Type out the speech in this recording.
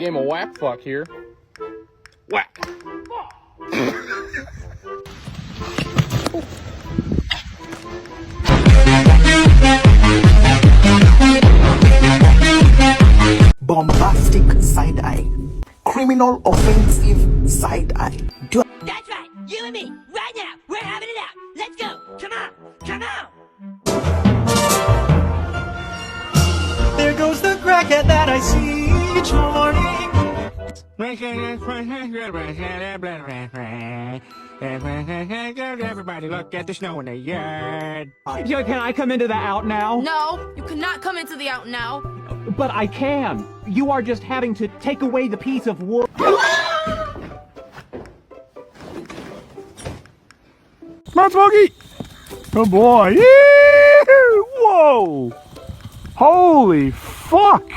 game of whack fuck here. Whack. Bombastic side-eye. Criminal offensive side-eye. That's right, you and me, right now, we're having it out. Let's go, come on, come on. There goes the crackhead that I see each morning. Everybody look at the snow in the yard. Yo, can I come into the out now? No, you cannot come into the out now. But I can. You are just having to take away the piece of wood. Come on, Smokey! Oh boy! Yee-hoo! Whoa! Holy fuck!